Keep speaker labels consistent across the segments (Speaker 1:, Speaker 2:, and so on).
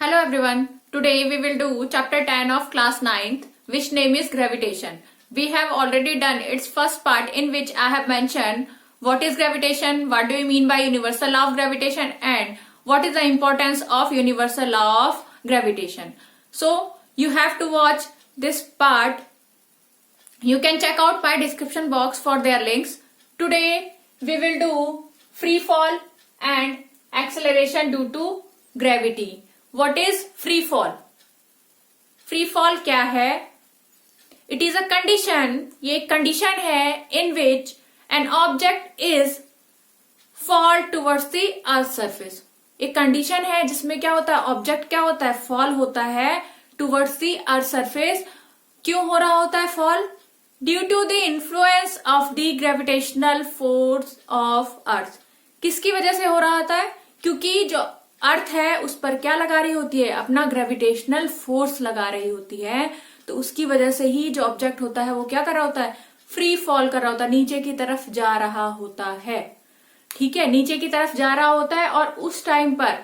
Speaker 1: Hello everyone. Today we will do chapter 10 of class 9th, which name is gravitation. We have already done its first part in which I have mentioned what is gravitation, what do you mean by universal law of gravitation, and what is the importance of universal law of gravitation. So you have to watch this part. You can check out my description box for their links. Today we will do free fall and acceleration due to gravity. What is free fall? Free fall क्या है? It is a condition, ये एक condition है in which an object is fall towards the earth surface. एक condition है जिसमें क्या होता है, ऑब्जेक्ट क्या होता है, फॉल होता है टुवर्ड्स द अर्थ सरफेस. क्यों हो रहा होता है fall? Due to the influence of the gravitational force of earth. किसकी वजह से हो रहा होता है? क्योंकि जो अर्थ है उस पर क्या लगा रही होती है, अपना ग्रेविटेशनल फोर्स लगा रही होती है. तो उसकी वजह से ही जो ऑब्जेक्ट होता है वो क्या कर रहा होता है, फ्री फॉल कर रहा होता है, नीचे की तरफ जा रहा होता है. ठीक है, नीचे की तरफ जा रहा होता है और उस टाइम पर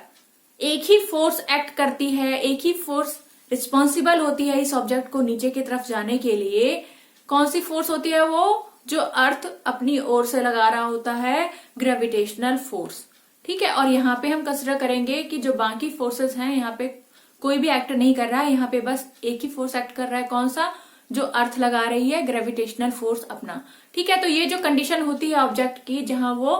Speaker 1: एक ही फोर्स एक्ट करती है, एक ही फोर्स रिस्पॉन्सिबल होती है इस ऑब्जेक्ट को नीचे की तरफ जाने के लिए. कौन सी फोर्स होती है वो? जो अर्थ अपनी ओर से लगा रहा होता है, ग्रेविटेशनल फोर्स. ठीक है, और यहाँ पे हम कंसिडर करेंगे कि जो बाकी फोर्सेस हैं यहाँ पे कोई भी एक्ट नहीं कर रहा है, यहाँ पे बस एक ही फोर्स एक्ट कर रहा है. कौन सा? जो अर्थ लगा रही है, ग्रेविटेशनल फोर्स अपना. ठीक है, तो ये जो कंडीशन होती है ऑब्जेक्ट की, जहां वो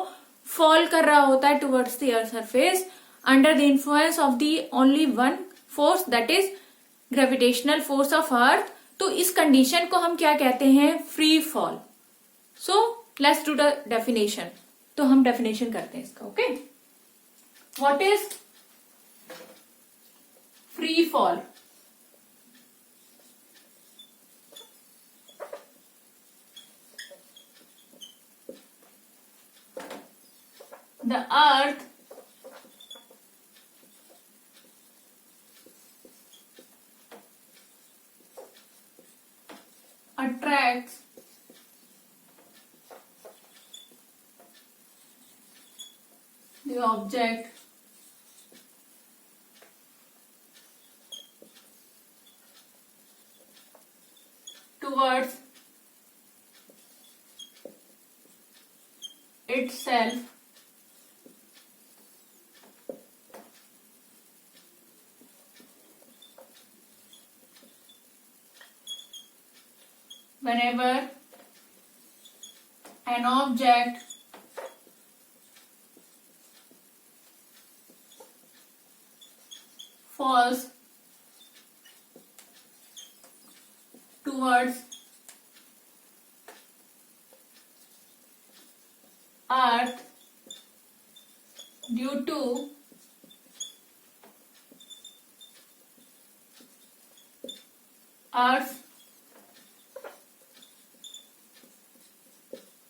Speaker 1: फॉल कर रहा होता है towards the earth surface under the influence of the only one force, that is gravitational force of अर्थ. तो इस कंडीशन को हम क्या कहते हैं? Free fall. So let's do the definition. तो हम डेफिनेशन करते हैं इसका. Okay, what is free fall? The earth attracts the object towards itself whenever an object falls towards earth due to earth's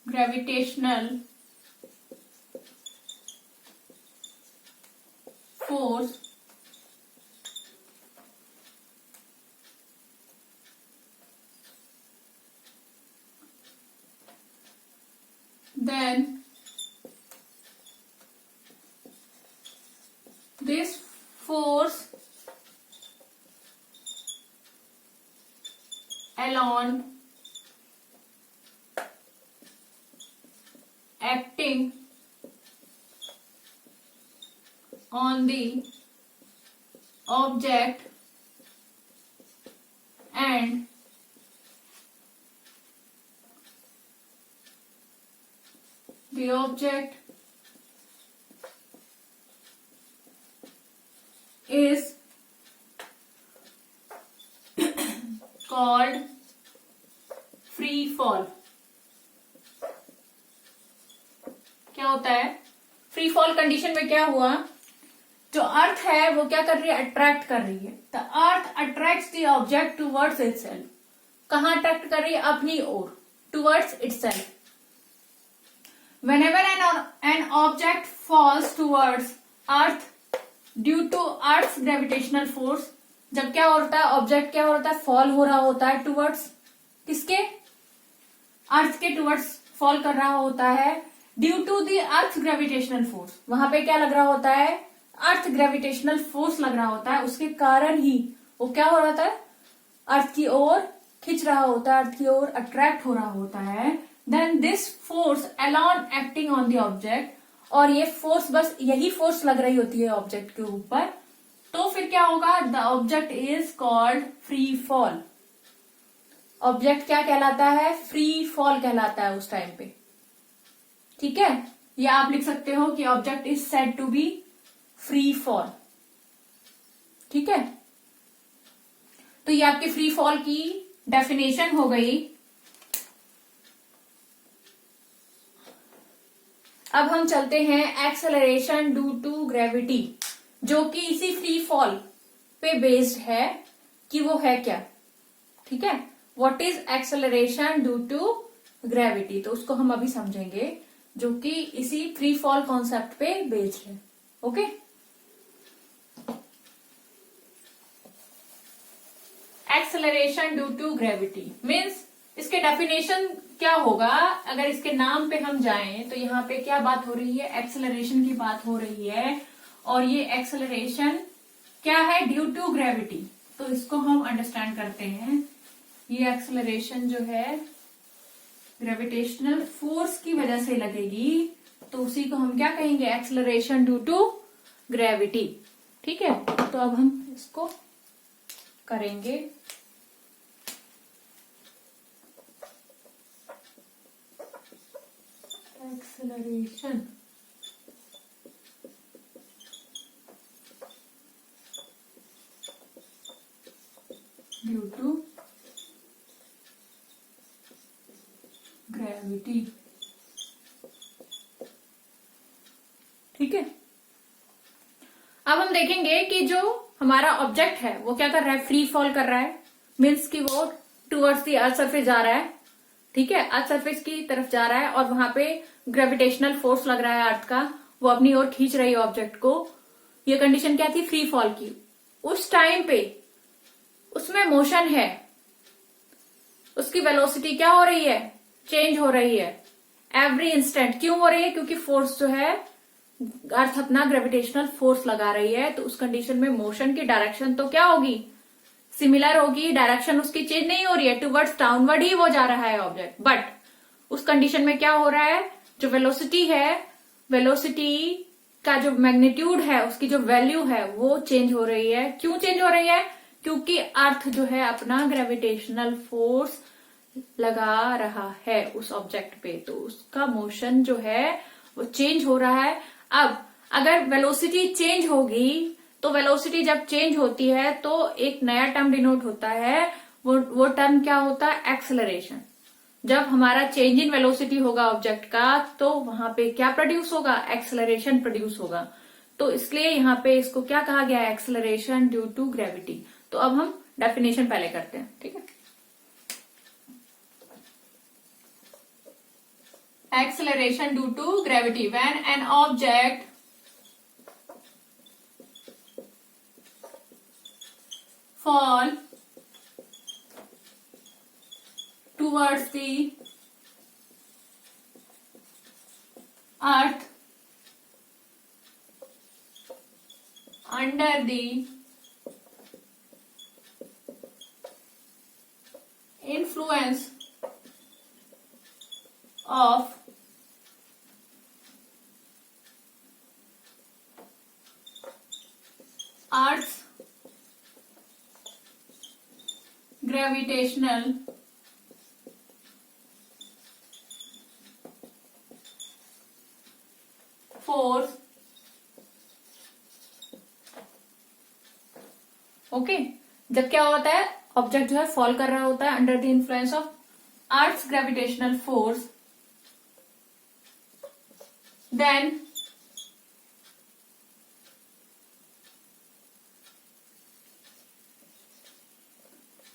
Speaker 1: gravitational force, then this force alone acting on the object and the object is called free fall. क्या होता है free fall condition में? क्या हुआ, जो अर्थ है वो क्या कर रही है, अट्रैक्ट कर रही है. The earth attracts the object towards itself. कहाँ अट्रैक्ट कर रही है? अपनी ओर, towards itself. Whenever an object falls towards earth due to earth's gravitational force, जब क्या होता है, ऑब्जेक्ट क्या होता है, फॉल हो रहा होता है टुवर्ड्स किसके, अर्थ के टुवर्ड्स फॉल कर रहा होता है due to the earth gravitational force. वहां पे क्या लग रहा होता है, अर्थ ग्रेविटेशनल फोर्स लग रहा होता है, उसके कारण ही वो क्या हो रहा था, अर्थ की ओर खिंच रहा होता है, अर्थ की ओर अट्रैक्ट हो रहा होता है, then this force alone acting on the object, और ये फोर्स, बस यही फोर्स लग रही होती है ऑब्जेक्ट के ऊपर, तो फिर क्या होगा, the object is called free fall. Object क्या कहलाता है, फ्री फॉल कहलाता है उस टाइम पे। ठीक है, या आप लिख सकते हो कि object is said to be free fall. ठीक है, तो ये आपके फ्री फॉल की डेफिनेशन हो गई। अब हम चलते हैं एक्सेलरेशन ड्यू टू ग्रेविटी, जो कि इसी फ्री फॉल पे बेस्ड है कि वो है क्या। ठीक है, what is acceleration due to gravity, तो उसको हम अभी समझेंगे, जो कि इसी फ्री फॉल कॉन्सेप्ट पे बेस्ड है। Okay, acceleration due to gravity means इसके डेफिनेशन क्या होगा, अगर इसके नाम पे हम जाएं तो यहाँ पे क्या बात हो रही है, एक्सेलरेशन की बात हो रही है, और ये एक्सेलरेशन क्या है, ड्यू टू ग्रेविटी। तो इसको हम अंडरस्टैंड करते हैं, ये एक्सेलरेशन जो है ग्रेविटेशनल फोर्स की वजह से लगेगी, तो उसी को हम क्या कहेंगे, एक्सेलरेशन ड्यू टू ग्रेविटी। ठीक है, तो अब हम इसको करेंगे। Acceleration due to gravity. ठीक है, अब हम देखेंगे कि जो हमारा ऑब्जेक्ट है वो क्या कर रहा है, फ्री फॉल कर रहा है, मीन्स कि वो टुवर्ड्स दी अर्थ सरफेस जा रहा है। ठीक है, अर्थ सरफेस की तरफ जा रहा है, और वहां पे ग्रेविटेशनल फोर्स लग रहा है अर्थ का, वो अपनी ओर खींच रही है ऑब्जेक्ट को। ये कंडीशन क्या थी, फ्री फॉल की। उस टाइम पे उसमें मोशन है, उसकी वेलोसिटी क्या हो रही है, चेंज हो रही है एवरी इंस्टेंट। क्यों हो रही है, क्योंकि फोर्स जो है, अर्थ अपना ग्रेविटेशनल फोर्स लगा रही है, तो उस कंडीशन में मोशन की डायरेक्शन तो क्या होगी, सिमिलर होगी, डायरेक्शन उसकी चेंज नहीं हो रही है, टुवर्ड्स डाउनवर्ड ही वो जा रहा है ऑब्जेक्ट। बट उस कंडीशन में क्या हो रहा है, जो वेलोसिटी है, वेलोसिटी का जो मैग्नीट्यूड है, उसकी जो वैल्यू है वो चेंज हो रही है। क्यों चेंज हो रही है, क्योंकि अर्थ जो है अपना ग्रेविटेशनल फोर्स लगा रहा है उस ऑब्जेक्ट पे, तो उसका मोशन जो है वो चेंज हो रहा है। अब अगर वेलोसिटी चेंज होगी, तो वेलोसिटी जब चेंज होती है तो एक नया टर्म डिनोट होता है, वो टर्म क्या होता है, एक्सेलरेशन। जब हमारा चेंज इन वेलोसिटी होगा ऑब्जेक्ट का, तो वहां पे क्या प्रोड्यूस होगा, एक्सेलरेशन प्रोड्यूस होगा। तो इसलिए यहाँ पे इसको क्या कहा गया है, एक्सेलरेशन ड्यू टू ग्रेविटी। तो अब हम डेफिनेशन पहले करते हैं। ठीक है, acceleration due to gravity, when an object fall towards the earth under the influence of Earth's gravitational force। Okay, जब क्या होता है, ऑब्जेक्ट जो है फॉल कर रहा होता है under the influence of earth's gravitational force, then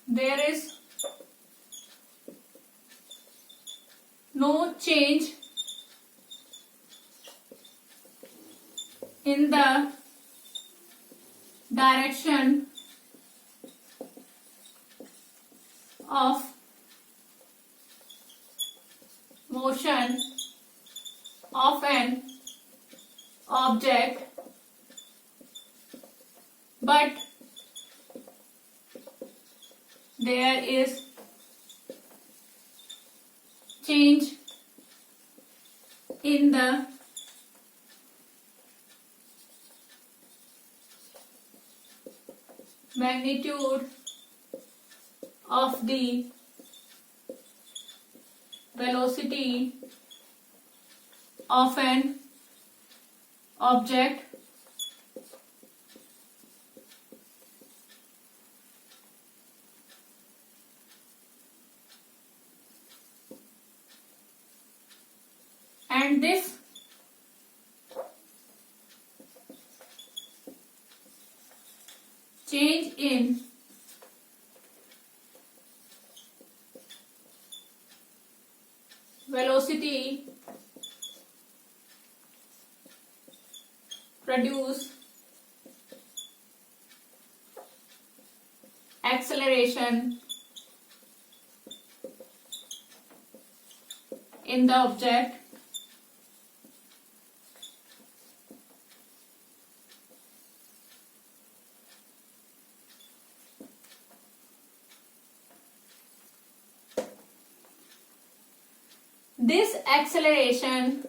Speaker 1: there is no change in the direction of motion of an object but there is change in the magnitude of the velocity of an object and this change in velocity produce acceleration in the object this acceleration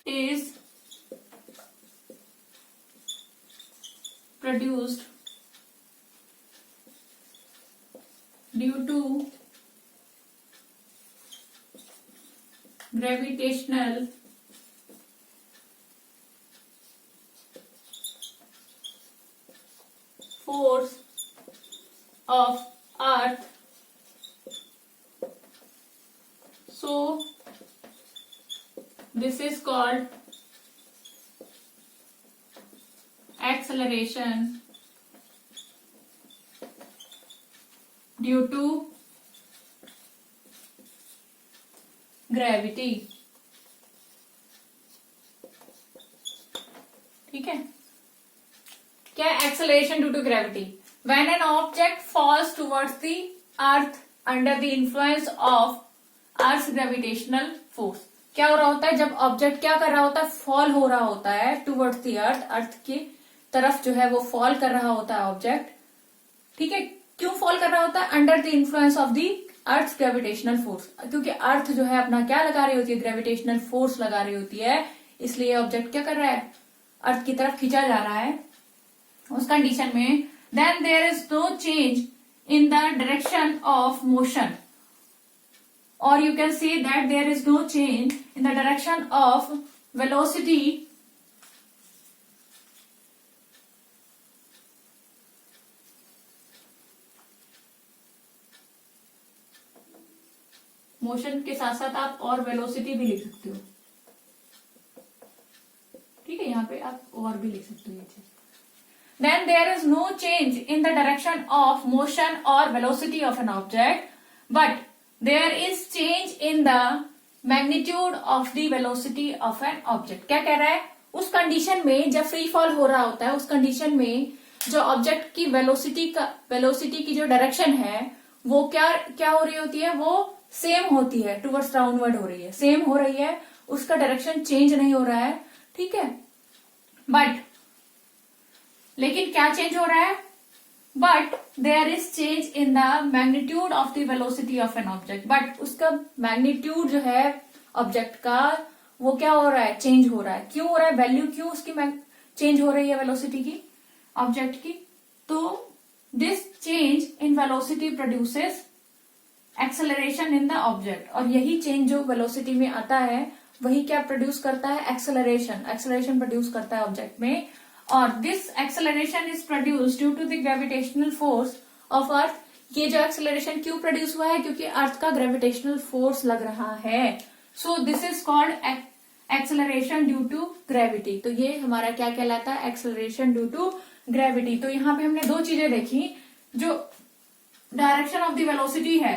Speaker 1: is produced due to gravitational force of Earth. So this is called acceleration due to gravity. ठीक है, क्या acceleration due to gravity? When an object falls towards the earth under the influence of earth gravitational force. क्या हो रहा होता है जब object क्या कर रहा होता है? फॉल हो रहा होता है टुवर्ड्स द अर्थ, अर्थ की तरफ जो है वो फॉल कर रहा होता है ऑब्जेक्ट. ठीक है, क्यों फॉल कर रहा होता है? Under the influence of the earth gravitational force, क्योंकि अर्थ जो है अपना क्या लगा रही होती है? ग्रेविटेशनल फोर्स लगा रही होती है, इसलिए ऑब्जेक्ट क्या कर रहा है? अर्थ की तरफ खींचा जा रहा है. उस कंडीशन में then there is no change in the direction of motion, और you can see that there is no change in the direction of velocity motion के साथ साथ आप और वेलोसिटी भी लिख सकते हो. ठीक है, यहाँ पे आप और भी लिख सकते हो ये चीज. Then there is no change in the direction of motion or velocity of an object, but there is change in the magnitude of the velocity of an object. क्या कह रहा है? उस कंडीशन में जब फ्री फॉल हो रहा होता है, उस कंडीशन में जो ऑब्जेक्ट की वेलोसिटी की जो डायरेक्शन है वो क्या हो रही होती है? वो सेम होती है, टुवर्ड्स डाउनवर्ड हो रही है, सेम हो रही है, उसका डायरेक्शन चेंज नहीं हो रहा है. ठीक है, बट लेकिन क्या चेंज हो रहा है? But there is change in the magnitude of the velocity of an object. But उसका मैग्नीट्यूड जो है ऑब्जेक्ट का वो क्या हो रहा है? चेंज हो रहा है. क्यों हो रहा है? वैल्यू क्यों उसकी चेंज हो रही है वेलोसिटी की, ऑब्जेक्ट की? तो this change in velocity produces acceleration in the object, और यही चेंज जो वेलोसिटी में आता है वही क्या प्रोड्यूस करता है? एक्सेलरेशन प्रोड्यूस करता है ऑब्जेक्ट में. और this acceleration is produce due to the gravitational force of earth. ये जो एक्सेलरेशन क्यों प्रोड्यूस हुआ है? क्योंकि अर्थ का ग्रेविटेशनल फोर्स लग रहा है. So this is called acceleration due to gravity. तो ये हमारा क्या कहलाता है? Acceleration due to gravity. तो यहाँ पे हमने दो चीजें देखी, जो डायरेक्शन ऑफ द वेलोसिटी है,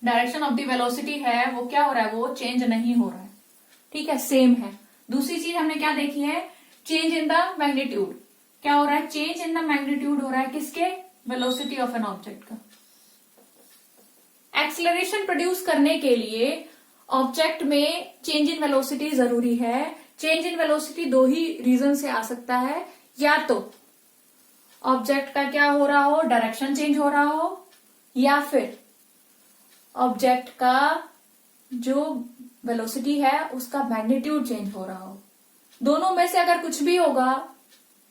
Speaker 1: डायरेक्शन ऑफ द वेलोसिटी है वो क्या हो रहा है? वो चेंज नहीं हो रहा है. ठीक है, सेम है. दूसरी चीज हमने क्या देखी है? Change in the magnitude. क्या हो रहा है? चेंज इन द मैग्नीट्यूड हो रहा है किसके? वेलोसिटी ऑफ एन ऑब्जेक्ट का. एक्सेलरेशन प्रोड्यूस करने के लिए ऑब्जेक्ट में चेंज इन वेलोसिटी जरूरी है। चेंज इन वेलोसिटी दो ही रीजन से आ सकता है, या तो ऑब्जेक्ट का क्या हो रहा हो, डायरेक्शन चेंज हो रहा हो, या फिर ऑब्जेक्ट का जो वेलोसिटी है उसका मैग्नीट्यूड चेंज हो रहा हो। दोनों में से अगर कुछ भी होगा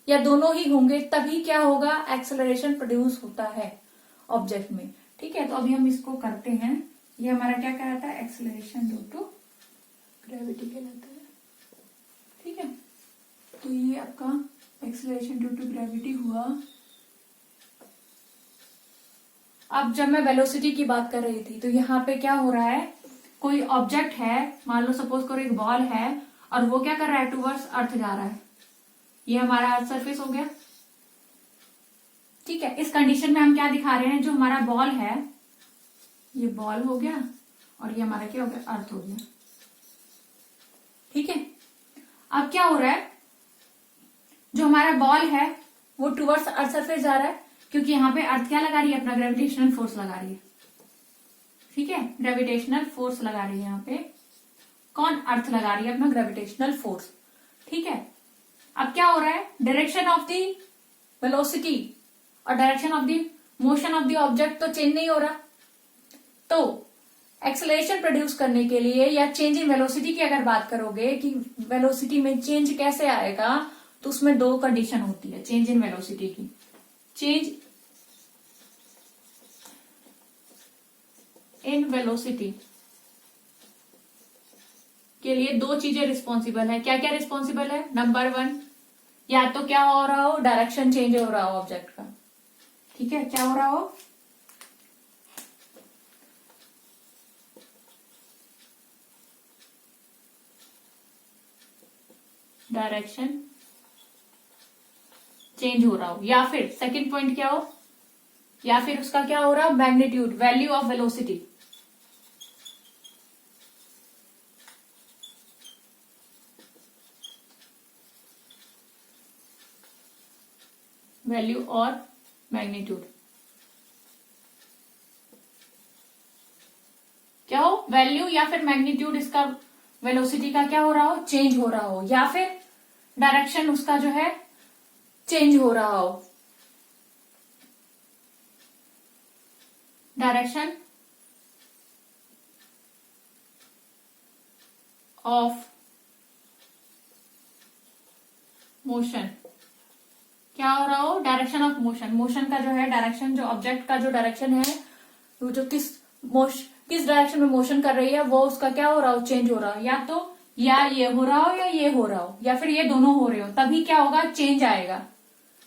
Speaker 1: या दोनों ही होंगे तभी क्या होगा, एक्सेलरेशन प्रोड्यूस होता है ऑब्जेक्ट में। ठीक है, तो अभी हम इसको करते हैं। ये हमारा क्या कहलाता है, एक्सेलरेशन ड्यू टू ग्रेविटी कहलाता है। ठीक है, तो ये आपका एक्सेलरेशन ड्यू टू ग्रेविटी हुआ। अब जब मैं वेलोसिटी की बात कर रही थी तो यहाँ पे क्या हो रहा है, कोई ऑब्जेक्ट है, मान लो सपोज करो एक बॉल है और वो क्या कर रहा है, टूवर्ड्स अर्थ जा रहा है। ये हमारा अर्थ सरफेस हो गया। ठीक है, इस कंडीशन में हम क्या दिखा रहे हैं, जो हमारा बॉल है ये बॉल हो गया और ये हमारा क्या हो गया, अर्थ हो गया। ठीक है, अब क्या हो रहा है, जो हमारा बॉल है वो टूवर्ड्स अर्थ सरफेस जा रहा है, क्योंकि यहाँ पे अर्थ क्या लगा रही है, अपना ग्रेविटेशनल फोर्स लगा रही है। ठीक है, ग्रेविटेशनल फोर्स लगा रही है यहाँ पे। कौन, अर्थ लगा रही है अपना ग्रेविटेशनल फोर्स। ठीक है, अब क्या हो रहा है, डायरेक्शन ऑफ द वेलोसिटी और direction of the motion of the object तो चेंज नहीं हो रहा। तो एक्सेलरेशन प्रोड्यूस करने के लिए या चेंज इन वेलोसिटी की अगर बात करोगे कि वेलोसिटी में चेंज कैसे आएगा, तो उसमें दो कंडीशन होती है चेंज इन वेलोसिटी की। चेंज इन वेलोसिटी के लिए दो चीजें रिस्पॉन्सिबल है। क्या क्या रिस्पॉन्सिबल है, नंबर 1, या तो क्या हो रहा हो, डायरेक्शन चेंज हो रहा हो ऑब्जेक्ट का। ठीक है, क्या हो रहा हो, डायरेक्शन चेंज हो रहा हो, या फिर सेकंड पॉइंट क्या हो, या फिर उसका क्या हो रहा हो, magnitude, value of velocity, value और मैग्नीट्यूड क्या हो, वैल्यू या फिर मैग्नीट्यूड इसका वेलोसिटी का क्या हो रहा हो, चेंज हो रहा हो, या फिर डायरेक्शन उसका जो है चेंज हो रहा हो। डायरेक्शन ऑफ मोशन क्या हो रहा हो, डायरेक्शन ऑफ मोशन। मोशन का जो है डायरेक्शन, जो ऑब्जेक्ट का जो डायरेक्शन है, वो जो किस डायरेक्शन में मोशन कर रही है वो उसका क्या हो रहा हो, चेंज हो रहा हो। या तो या ये हो रहा हो या ये हो रहा हो, या फिर ये दोनों हो रहे हो, तभी क्या होगा, चेंज आएगा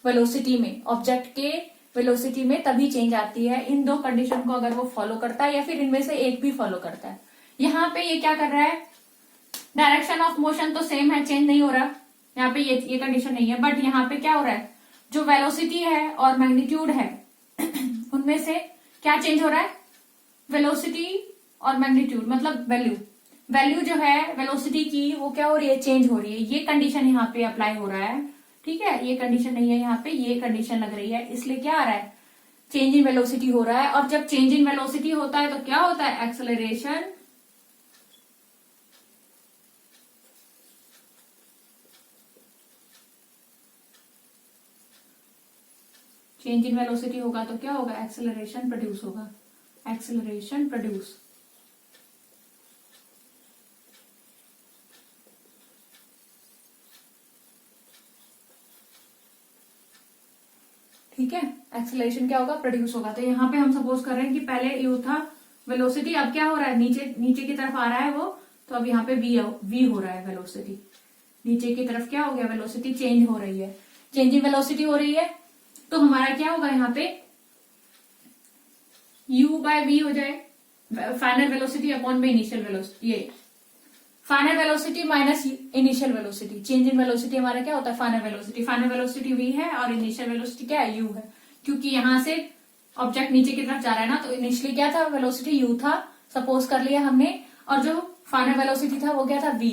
Speaker 1: वेलोसिटी में। ऑब्जेक्ट के वेलोसिटी में तभी चेंज आती है। इन दो कंडीशन को अगर वो फॉलो करता है या फिर इनमें से एक भी फॉलो करता है। यहाँ पे ये क्या कर रहा है, डायरेक्शन ऑफ मोशन तो सेम है, चेंज नहीं हो रहा। यहाँ पे ये कंडीशन नहीं है, बट यहाँ पे क्या हो रहा है, जो वेलोसिटी है और मैग्नीट्यूड है उनमें से क्या चेंज हो रहा है, वेलोसिटी और मैग्नीट्यूड, मतलब वैल्यू जो है वेलोसिटी की वो क्या हो रही है, चेंज हो रही है। ये कंडीशन यहाँ पे अप्लाई हो रहा है। ठीक है, ये कंडीशन नहीं है, यहाँ पे ये कंडीशन लग रही है, इसलिए क्या आ रहा है, चेंज इन वेलोसिटी हो रहा है। और जब चेंज इन वेलोसिटी होता है तो क्या होता है, एक्सेलरेशन चेंज इन वेलोसिटी होगा तो क्या होगा, एक्सेलरेशन प्रोड्यूस होगा, एक्सेलरेशन प्रोड्यूस। ठीक है, एक्सेलरेशन क्या होगा, प्रोड्यूस होगा। तो यहाँ पे हम सपोज कर रहे हैं कि पहले यू था वेलोसिटी, अब क्या हो रहा है, नीचे की तरफ आ रहा है वो, तो अब यहाँ पे वी हो रहा है वेलोसिटी। नीचे की तरफ क्या हो गया, वेलोसिटी चेंज हो रही है, चेंज इन वेलोसिटी हो रही है। तो हमारा क्या होगा, यहाँ पे u बाय वी हो जाए, फाइनल वेलोसिटी अपॉन में इनिशियल वेलोसिटी, ये final velocity minus initial velocity. Change in velocity हमारा क्या होता है, final velocity. Final velocity v है और इनिशियल वेलोसिटी क्या है, u है। क्योंकि यहां से ऑब्जेक्ट नीचे की तरफ जा रहा है ना, तो इनिशियली क्या था, वेलोसिटी u था, सपोज कर लिया हमने, और जो फाइनल वेलोसिटी था वो क्या था, v।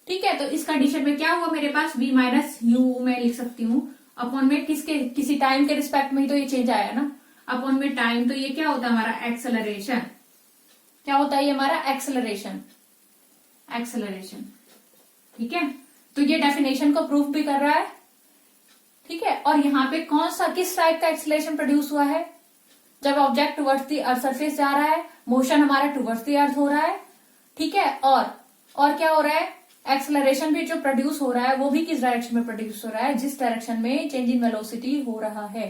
Speaker 1: ठीक है, तो इस कंडीशन में क्या हुआ, मेरे पास v माइनस यू मैं लिख सकती हूँ अपॉन में किसी टाइम के रिस्पेक्ट में ही तो ये चेंज आया ना, अपॉन में टाइम, तो ये क्या होता है हमारा एक्सेलरेशन। क्या होता है ये हमारा एक्सेलरेशन, एक्सेलरेशन। ठीक है, तो ये डेफिनेशन को प्रूफ भी कर रहा है। ठीक है, और यहाँ पे कौन सा किस टाइप का एक्सेलरेशन प्रोड्यूस हुआ है, जब object towards the earth surface जा रहा है, मोशन हमारा टुवर्ड्स दी अर्थ हो रहा है। ठीक है, और क्या हो रहा है, एक्सेलरेशन भी जो प्रोड्यूस हो रहा है वो भी किस डायरेक्शन में प्रोड्यूस हो रहा है, जिस डायरेक्शन में चेंज इन वेलोसिटी हो रहा है।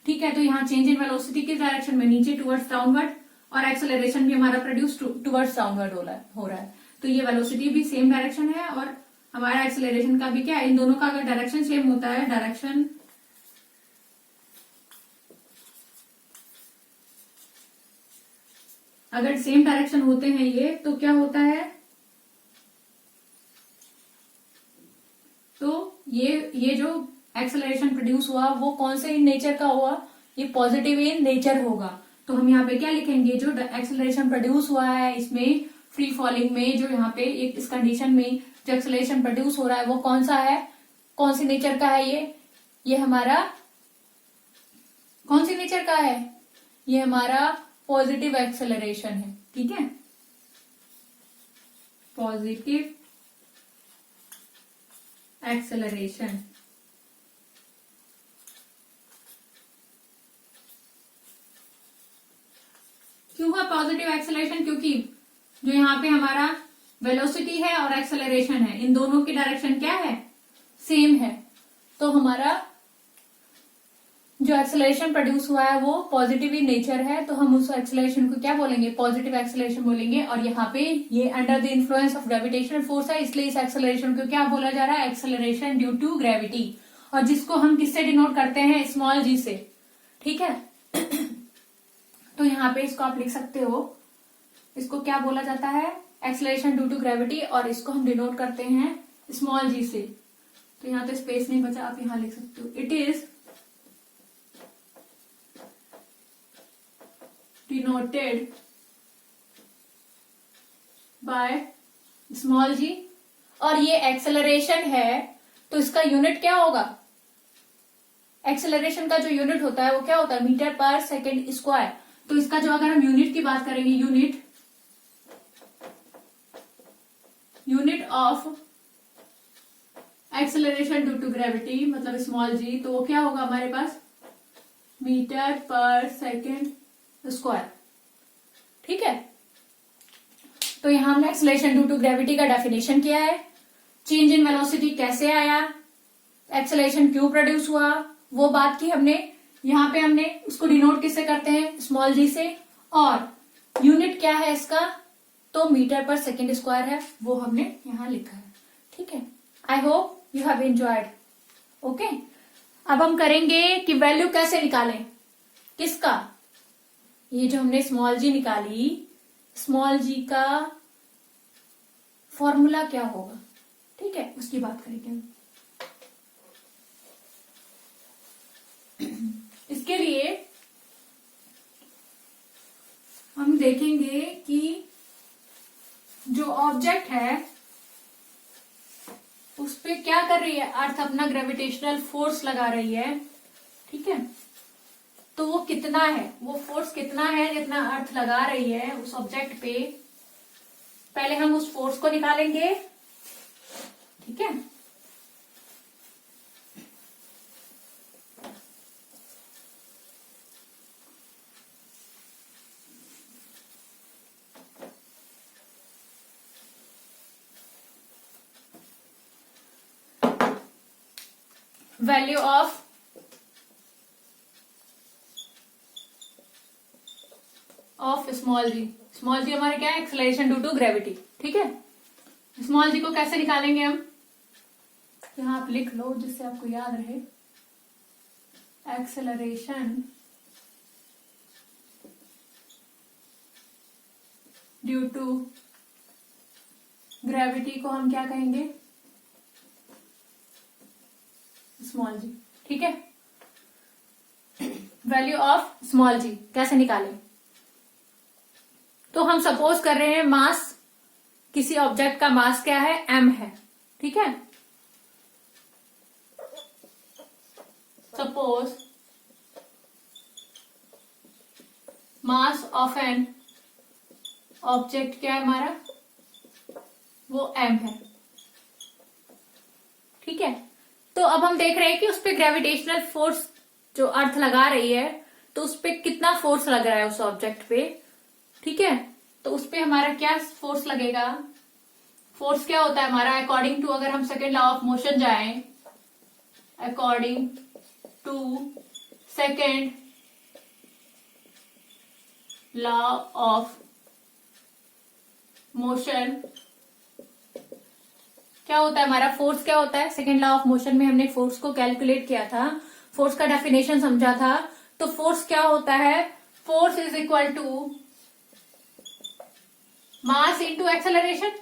Speaker 1: ठीक है, तो यहाँ चेंज इन वेलोसिटी किस डायरेक्शन में, नीचे टुवर्ड्स डाउनवर्ड, और एक्सेलरेशन भी हमारा प्रोड्यूस टुवर्ड्स डाउनवर्ड हो रहा है। तो ये वेलोसिटी भी सेम डायरेक्शन है और हमारा एक्सेलरेशन का भी क्या है, इन दोनों का अगर डायरेक्शन सेम होता है, डायरेक्शन अगर सेम डायरेक्शन होते हैं ये, तो क्या होता है, तो ये जो एक्सेलरेशन प्रोड्यूस हुआ वो कौन से इन नेचर का हुआ, ये पॉजिटिव इन नेचर होगा। तो हम यहाँ पे क्या लिखेंगे, जो एक्सेलरेशन प्रोड्यूस हुआ है इसमें फ्री फॉलिंग में, जो यहाँ पे एक इस कंडीशन में जो एक्सेलरेशन प्रोड्यूस हो रहा है वो कौन सा है, कौन सी नेचर का है, ये हमारा कौन सी नेचर का है, ये हमारा पॉजिटिव एक्सेलरेशन है। ठीक है, पॉजिटिव एक्सेलरेशन। क्यों है पॉजिटिव एक्सेलरेशन, क्योंकि जो यहाँ पे हमारा वेलोसिटी है और एक्सेलरेशन है, इन दोनों की डायरेक्शन क्या है, सेम है। तो हमारा जो एक्सेलरेशन प्रोड्यूस हुआ है वो पॉजिटिव इन नेचर है, तो हम उस एक्सेलरेशन को क्या बोलेंगे, पॉजिटिव एक्सेलरेशन बोलेंगे। और यहाँ पे ये under the influence of gravitational force है, इसलिए इस एक्सेलरेशन को क्या बोला जा रहा है, एक्सेलरेशन ड्यू टू ग्रेविटी, और जिसको हम किससे डिनोट करते हैं, स्मॉल जी से। ठीक है, तो यहाँ पे इसको आप लिख सकते हो, इसको क्या बोला जाता है, एक्सेलरेशन ड्यू टू ग्रेविटी, और इसको हम डिनोट करते हैं स्मॉल जी से। तो यहाँ तो स्पेस नहीं बचा, आप यहाँ लिख सकते हो, it is denoted by small g. और ये एक्सेलरेशन है तो इसका यूनिट क्या होगा, एक्सेलरेशन का जो यूनिट होता है वो क्या होता है, मीटर पर सेकेंड स्क्वायर। तो इसका जो अगर हम यूनिट की बात करेंगे, unit of acceleration due to gravity मतलब स्मॉल जी, तो वो क्या होगा हमारे पास, मीटर पर सेकेंड स्क्वायर। ठीक है, तो यहां हमने एक्सेलरेशन ड्यू टू ग्रेविटी का डेफिनेशन किया है, चेंज इन वेलोसिटी कैसे आया, एक्सेलरेशन क्यों प्रोड्यूस हुआ वो बात की हमने। यहाँ पे हमने उसको डिनोट किससे करते हैं, स्मॉल जी से, और यूनिट क्या है इसका, तो मीटर पर सेकेंड स्क्वायर है, वो हमने यहाँ लिखा है। ठीक है, आई hope you have enjoyed. Okay, अब हम करेंगे कि वैल्यू कैसे निकालें, किसका, ये जो हमने स्मॉल जी निकाली, स्मॉल जी का फॉर्मूला क्या होगा। ठीक है, उसकी बात करेंगे हम। इसके लिए हम देखेंगे कि जो ऑब्जेक्ट है उस पे क्या कर रही है, अर्थ अपना ग्रेविटेशनल फोर्स लगा रही है। ठीक है, तो वो कितना है, वो फोर्स कितना है जितना अर्थ लगा रही है उस ऑब्जेक्ट पे, पहले हम उस फोर्स को निकालेंगे। ठीक है, value of small g, small g हमारे क्या है, एक्सेलरेशन ड्यू टू ग्रेविटी। ठीक है, स्मॉल जी को कैसे निकालेंगे हम, यहां आप लिख लो जिससे आपको याद रहे, एक्सेलरेशन ड्यू टू ग्रेविटी को हम क्या कहेंगे, स्मॉल जी। ठीक है, वैल्यू ऑफ स्मॉल जी कैसे निकालें, तो हम सपोज कर रहे हैं मास, किसी ऑब्जेक्ट का मास क्या है, m है। ठीक है, suppose mass of an object क्या है हमारा, वो एम है। ठीक है, तो अब हम देख रहे हैं कि उस पर ग्रेविटेशनल फोर्स जो अर्थ लगा रही है, तो उस पर कितना फोर्स लग रहा है उस ऑब्जेक्ट पे। ठीक है, तो उस पर हमारा क्या फोर्स लगेगा, फोर्स क्या होता है हमारा, अकॉर्डिंग टू, अगर हम सेकेंड लॉ ऑफ मोशन जाएं, according to second law of motion, क्या होता है हमारा फोर्स, क्या होता है सेकेंड लॉ ऑफ मोशन में हमने फोर्स को कैलकुलेट किया था, फोर्स का डेफिनेशन समझा था। तो फोर्स क्या होता है, force is equal to mass into acceleration.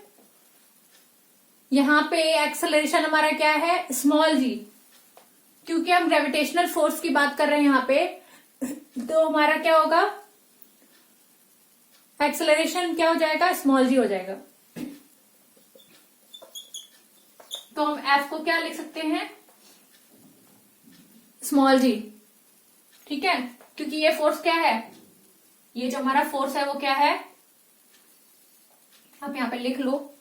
Speaker 1: यहां पे एक्सेलरेशन हमारा क्या है, स्मॉल जी, क्योंकि हम ग्रेविटेशनल फोर्स की बात कर रहे हैं यहां पे, तो हमारा क्या होगा, एक्सेलरेशन क्या हो जाएगा, स्मॉल जी हो जाएगा। तो हम एफ को क्या लिख सकते हैं, स्मॉल जी। ठीक है, क्योंकि ये फोर्स क्या है, ये जो हमारा फोर्स है वो क्या है, आप यहां पे लिख लो,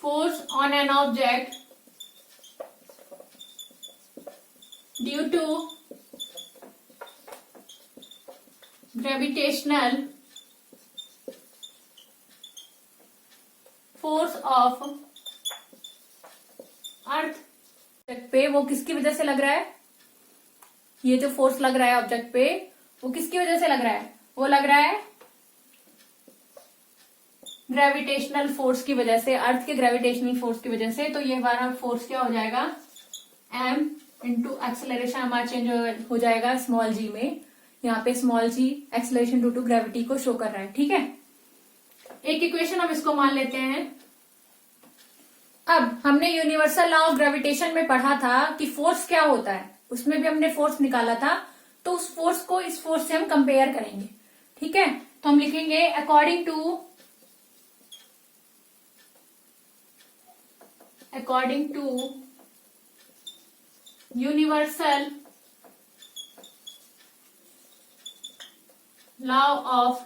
Speaker 1: force on an object due to gravitational force of अर्थ पे, वो किसकी वजह से लग रहा है, ये जो फोर्स लग रहा है ऑब्जेक्ट पे, वो किसकी वजह से लग रहा है, वो लग रहा है ग्रेविटेशनल फोर्स की वजह से, अर्थ के ग्रेविटेशनल फोर्स की वजह से। तो ये हमारा फोर्स क्या हो जाएगा, एम इंटू एक्सेलरेशन हमारा चेंज हो जाएगा स्मॉल जी में। यहाँ पे small g acceleration due to gravity को शो कर रहा है। ठीक है, एक इक्वेशन हम इसको मान लेते हैं। अब हमने यूनिवर्सल लॉ ऑफ ग्रेविटेशन में पढ़ा था कि फोर्स क्या होता है, उसमें भी हमने फोर्स निकाला था, तो उस फोर्स को इस फोर्स से हम कंपेयर करेंगे। ठीक है, तो हम लिखेंगे according to universal law of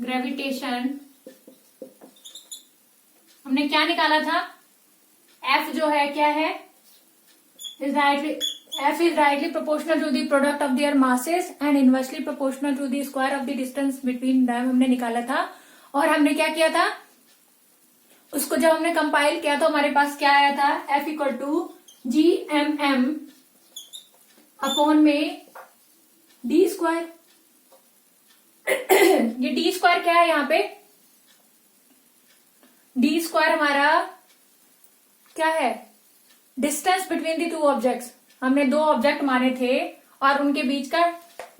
Speaker 1: gravitation हमने क्या निकाला था, F जो है क्या है, F is directly proportional to the product of their masses and inversely proportional to the square of the distance between them, हमने निकाला था। और हमने क्या किया था, उसको जब हमने कंपाइल किया तो हमारे पास क्या आया था, F equal to GMM upon में D स्क्वायर। ये D स्क्वायर क्या है, यहाँ पे D स्क्वायर हमारा क्या है, distance between the two objects. हमने दो ऑब्जेक्ट माने थे और उनके बीच का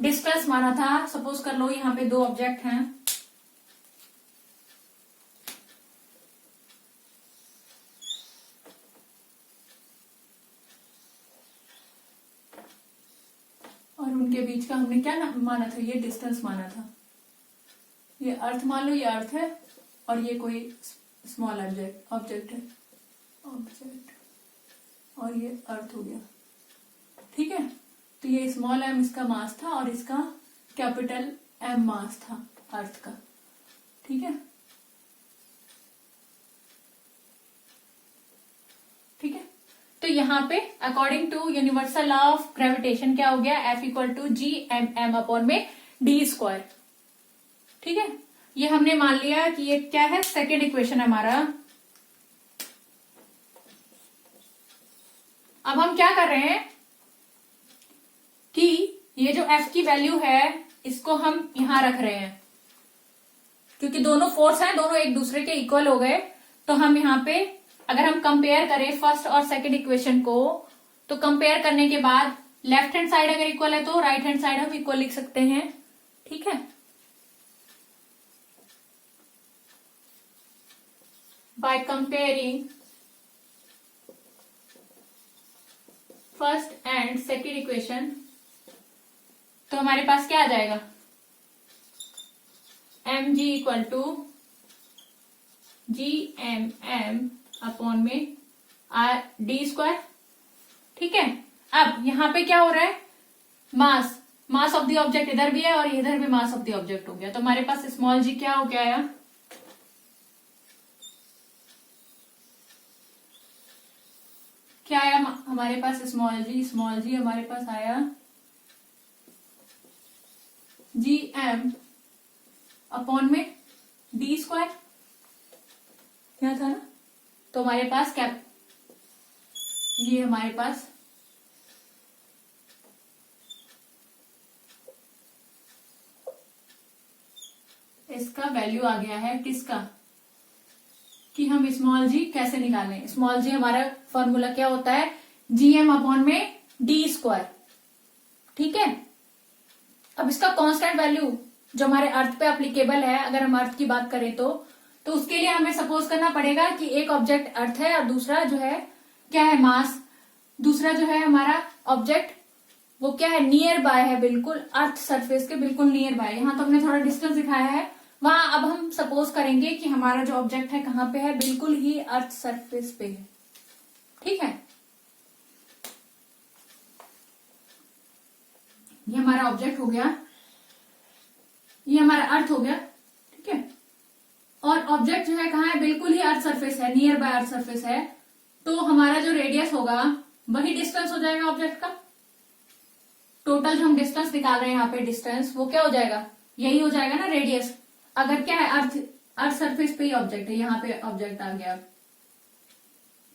Speaker 1: डिस्टेंस माना था। सपोज कर लो यहाँ पे दो ऑब्जेक्ट हैं, और उनके बीच का हमने क्या माना था, ये डिस्टेंस माना था। ये अर्थ मान लो, ये अर्थ है और ये कोई स्मॉल ऑब्जेक्ट है, और ये अर्थ हो गया। ठीक है, तो ये स्मॉल एम इसका मास था और इसका कैपिटल एम मास था अर्थ का। ठीक है, ठीक है, तो यहाँ पे according to universal law of gravitation क्या हो गया, F equal to GMM upon में D स्क्वायर। ठीक है, ये हमने मान लिया कि ये क्या है, सेकेंड इक्वेशन हमारा। अब हम क्या कर रहे हैं कि ये जो F की वैल्यू है इसको हम यहां रख रहे हैं, क्योंकि दोनों फोर्स हैं, दोनों एक दूसरे के इक्वल हो गए। तो हम यहाँ पे अगर हम कंपेयर करें फर्स्ट और सेकंड इक्वेशन को, तो कंपेयर करने के बाद लेफ्ट हैंड साइड अगर इक्वल है तो राइट हैंड साइड हम इक्वल लिख सकते हैं। ठीक है, by comparing first and second equation, तो हमारे पास क्या आ जाएगा, mg equal to GMM upon में d²। ठीक है, अब यहाँ पे क्या हो रहा है, मास ऑफ द ऑब्जेक्ट इधर भी है और इधर भी मास ऑफ द ऑब्जेक्ट हो गया, तो हमारे पास स्मॉल g क्या हो गया आया, क्या आया हमारे पास, स्मॉल जी हमारे पास आया GM अपॉन में d², क्या था ना, तो हमारे पास क्या, ये हमारे पास इसका वैल्यू आ गया है, किसका, कि हम स्मॉल जी कैसे निकालें। स्मॉल जी हमारा फॉर्मूला क्या होता है, GM अपॉन में d²। ठीक है, अब इसका कांस्टेंट वैल्यू जो हमारे अर्थ पे एप्लीकेबल है, अगर हम अर्थ की बात करें तो उसके लिए हमें सपोज करना पड़ेगा कि एक ऑब्जेक्ट अर्थ है और दूसरा जो है क्या है, मास, दूसरा जो है हमारा ऑब्जेक्ट वो क्या है, नियर बाय है, बिल्कुल अर्थ सरफेस के बिल्कुल नियर बाय। यहाँ तो हमने थोड़ा डिस्टेंस दिखाया है, वहां अब हम सपोज करेंगे कि हमारा जो ऑब्जेक्ट है कहाँ पे है, बिल्कुल ही अर्थ सरफेस पे है। ठीक है, ये हमारा ऑब्जेक्ट हो गया, ये हमारा अर्थ हो गया। ठीक है, और ऑब्जेक्ट जो है कहाँ है, बिल्कुल ही अर्थ सरफेस है, नियर बाय अर्थ सरफेस है, तो हमारा जो रेडियस होगा वही डिस्टेंस हो जाएगा ऑब्जेक्ट का। टोटल जो हम डिस्टेंस निकाल रहे हैं यहाँ पे, डिस्टेंस वो क्या हो जाएगा, यही हो जाएगा ना रेडियस। अगर क्या है, अर्थ सरफेस पे ही ऑब्जेक्ट है, यहाँ पे ऑब्जेक्ट आ गया,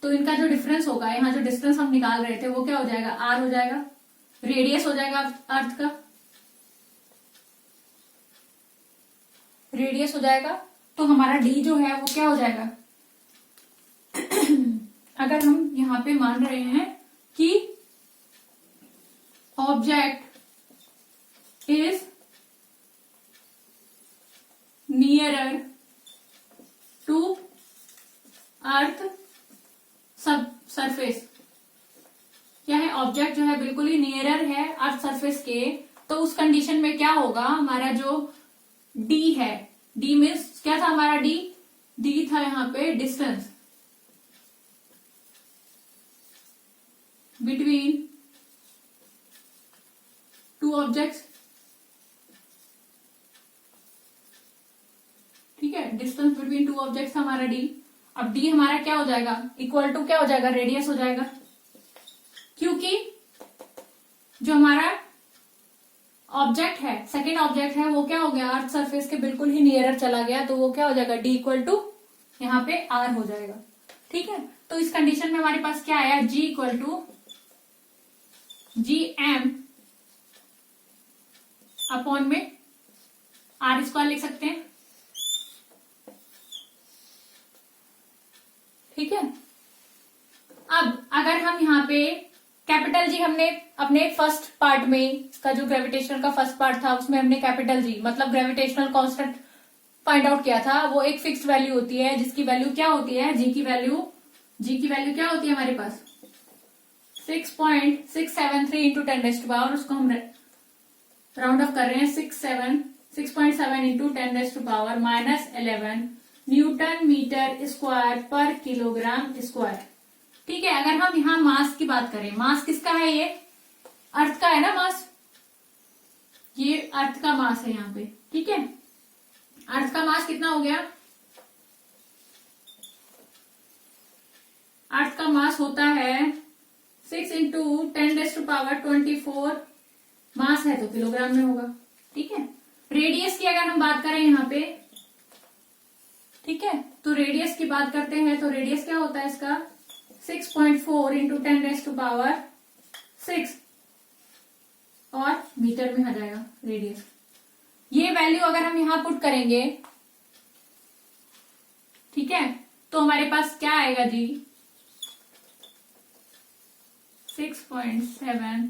Speaker 1: तो इनका जो डिफरेंस होगा, यहाँ जो डिस्टेंस हम निकाल रहे थे वो क्या हो जाएगा, r हो जाएगा, रेडियस हो जाएगा अर्थ का, रेडियस हो जाएगा। तो हमारा d जो है वो क्या हो जाएगा, अगर हम यहाँ पे मान रहे हैं कि object is nearer to earth surface, क्या है, ऑब्जेक्ट जो है बिल्कुल ही नियरर है अर्थ सरफेस के, तो उस कंडीशन में क्या होगा, हमारा जो d है, d मीन्स क्या था हमारा, d था यहाँ पे डिस्टेंस बिटवीन टू ऑब्जेक्ट्स। ठीक है, डिस्टेंस बिटवीन टू ऑब्जेक्ट्स हमारा d। अब d हमारा क्या हो जाएगा, इक्वल टू क्या हो जाएगा, रेडियस हो जाएगा, क्योंकि जो हमारा ऑब्जेक्ट है, सेकेंड ऑब्जेक्ट है, वो क्या हो गया, अर्थ सरफेस के बिल्कुल ही नियरर चला गया, तो वो क्या हो जाएगा, d इक्वल टू यहाँ पे r हो जाएगा। ठीक है, तो इस कंडीशन में हमारे पास क्या आया, g equal to GM upon में r² लिख सकते हैं। ठीक है, अब अगर हम यहाँ पे कैपिटल जी, हमने अपने फर्स्ट पार्ट में इसका जो ग्रेविटेशनल का फर्स्ट पार्ट था उसमें हमने कैपिटल जी मतलब ग्रेविटेशनल कांस्टेंट फाइंड आउट किया था। वो एक फिक्स्ड वैल्यू होती है जिसकी वैल्यू क्या होती है, जी की वैल्यू क्या होती है हमारे पास 6.673 इंटू 10⁻, उसको हम राउंड ऑफ कर रहे हैं 6.7 इंटू 10⁻⁻11 न्यूटन मीटर स्क्वायर पर किलोग्राम स्क्वायर। ठीक है, अगर हम यहाँ मास की बात करें, मास किसका है, ये अर्थ का है ना मास, ये अर्थ का मास है यहाँ पे। ठीक है, अर्थ का मास कितना हो गया, अर्थ का मास होता है 6 इंटू 10⁻24, मास है तो किलोग्राम में होगा। ठीक है, रेडियस की अगर हम बात करें यहाँ पे, ठीक है, तो रेडियस की बात करते हैं तो रेडियस क्या होता है इसका 6.4 इंटू 10⁻6 और मीटर में आ जाएगा रेडियस। ये वैल्यू अगर हम यहां पुट करेंगे, ठीक है, तो हमारे पास क्या आएगा जी 6.7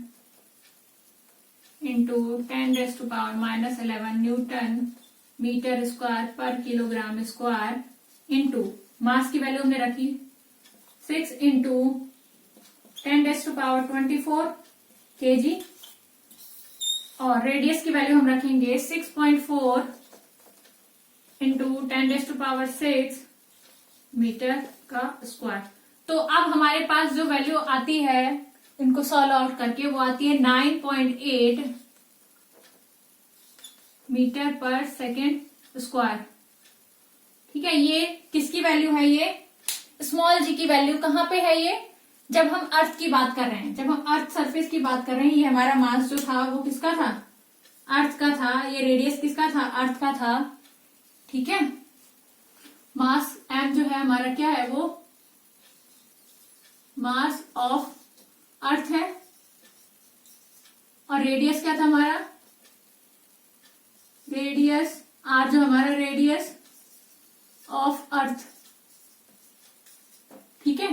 Speaker 1: इंटू 10⁻⁻11 न्यूटन मीटर स्क्वायर पर किलोग्राम स्क्वायर इंटू मास की वैल्यू हमने रखी 6 इंटू 10⁻24 kg और रेडियस की वैल्यू हम रखेंगे 6.4 इंटू 10⁻6 मीटर का स्क्वायर। तो अब हमारे पास जो वैल्यू आती है इनको सॉल्व आउट करके वो आती है 9.8 मीटर पर सेकेंड स्क्वायर। ठीक है, ये किसकी वैल्यू है? ये स्मॉल जी की वैल्यू कहाँ पे है? ये जब हम अर्थ की बात कर रहे हैं, जब हम अर्थ सरफेस की बात कर रहे हैं, ये हमारा मास जो था वो किसका था? अर्थ का था। ये रेडियस किसका था? अर्थ का था। ठीक है, मास m जो है हमारा क्या है? वो मास ऑफ अर्थ है। और रेडियस क्या था हमारा? रेडियस r जो हमारा रेडियस ऑफ अर्थ। ठीक है,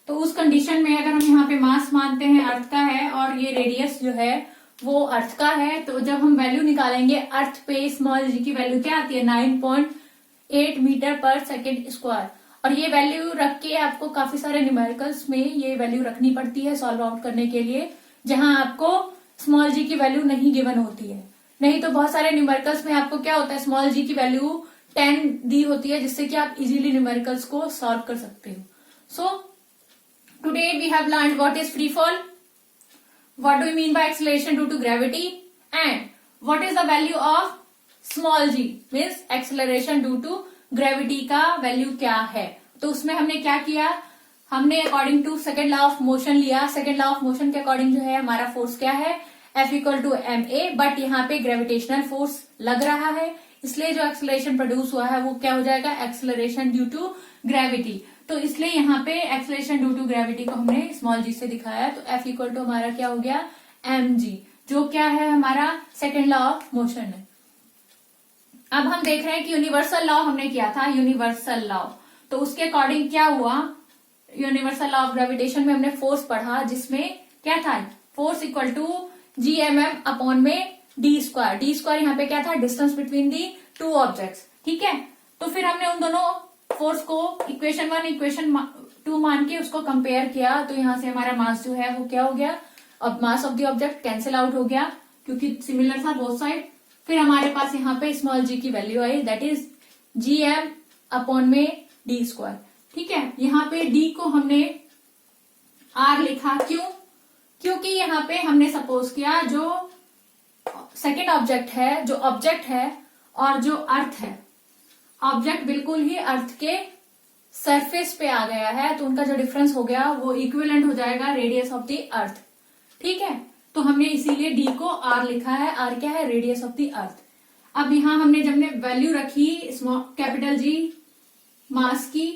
Speaker 1: तो उस कंडीशन में अगर हम यहाँ पे मास मानते हैं अर्थ का है और ये रेडियस जो है वो अर्थ का है, तो जब हम वैल्यू निकालेंगे अर्थ पे स्मॉल जी की वैल्यू क्या आती है? 9.8 मीटर पर सेकेंड स्क्वायर। और ये वैल्यू रख के आपको काफी सारे न्यूमेरिकल्स में ये वैल्यू रखनी पड़ती है सॉल्व आउट करने के लिए, जहां आपको स्मॉल जी की वैल्यू नहीं गिवन होती है। नहीं तो बहुत सारे न्यूमेरिकल्स में आपको क्या होता है? स्मॉल जी की वैल्यू 10 दी होती है, जिससे कि आप इजीली न्यूमेरिकल्स को सॉल्व कर सकते हो। सो today we have learned what is free fall, what do we mean by acceleration due to gravity, and what is the value of small g means acceleration due to gravity का value क्या है। तो उसमें हमने क्या किया? हमने according to second law of motion लिया। सेकेंड लॉ ऑफ मोशन के अकॉर्डिंग जो है हमारा फोर्स क्या है? F equal to ma, but यहाँ पे ग्रेविटेशनल फोर्स लग रहा है, इसलिए जो एक्सेलरेशन प्रोड्यूस हुआ है वो क्या हो जाएगा? Acceleration due to gravity. तो इसलिए यहाँ पे एक्सेलरेशन ड्यू टू ग्रेविटी को हमने स्मॉल जी से दिखाया। तो F इक्वल टू हमारा क्या हो गया? mg, जो क्या है? हमारा सेकेंड लॉ ऑफ मोशन है। अब हम देख रहे हैं कि यूनिवर्सल लॉ हमने किया था, यूनिवर्सल लॉ। तो उसके अकॉर्डिंग क्या हुआ? यूनिवर्सल लॉ ऑफ ग्रेविटेशन में हमने फोर्स पढ़ा, जिसमें क्या था? Force equal to gmm upon में डी स्क्वायर। डी स्क्वायर यहाँ पे क्या था? Distance between the two objects. ठीक है, तो फिर हमने उन दोनों फोर्स को इक्वेशन 1 इक्वेशन 2 मान के उसको कंपेयर किया। तो यहाँ से हमारा मास जो है वो क्या हो गया? अब mass of the object cancel out हो गया क्योंकि सिमिलर था बोथ साइड। फिर हमारे पास यहाँ पे स्मॉल जी की value I, that is gm upon में डी स्क्वायर। ठीक है, यहाँ पे d को हमने r लिखा। क्यों? क्योंकि यहाँ पे हमने सपोज किया जो सेकेंड ऑब्जेक्ट है, जो ऑब्जेक्ट है और जो अर्थ है, ऑब्जेक्ट बिल्कुल ही अर्थ के सरफेस पे आ गया है, तो उनका जो डिफरेंस हो गया वो इक्विवेलेंट हो जाएगा रेडियस ऑफ द अर्थ। ठीक है, तो हमने इसीलिए डी को आर लिखा है। आर क्या है? Radius of the earth. अब यहाँ हमने जब ने वैल्यू रखी कैपिटल जी मास की,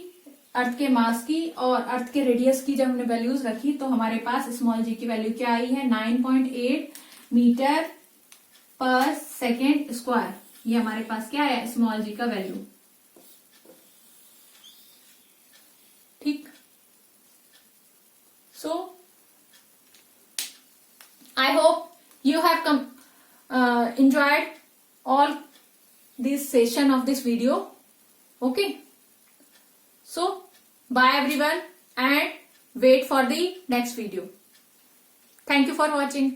Speaker 1: अर्थ के मास की और अर्थ के रेडियस की, जब हमने वैल्यूज रखी तो हमारे पास स्मॉल जी की वैल्यू क्या आई है? 9.8 मीटर पर सेकेंड स्क्वायर। ये हमारे पास क्या है? स्मॉल जी का वैल्यू। ठीक, so I hope you have enjoyed all this session of this video. Okay, so bye everyone and wait for the next video. Thank you for watching.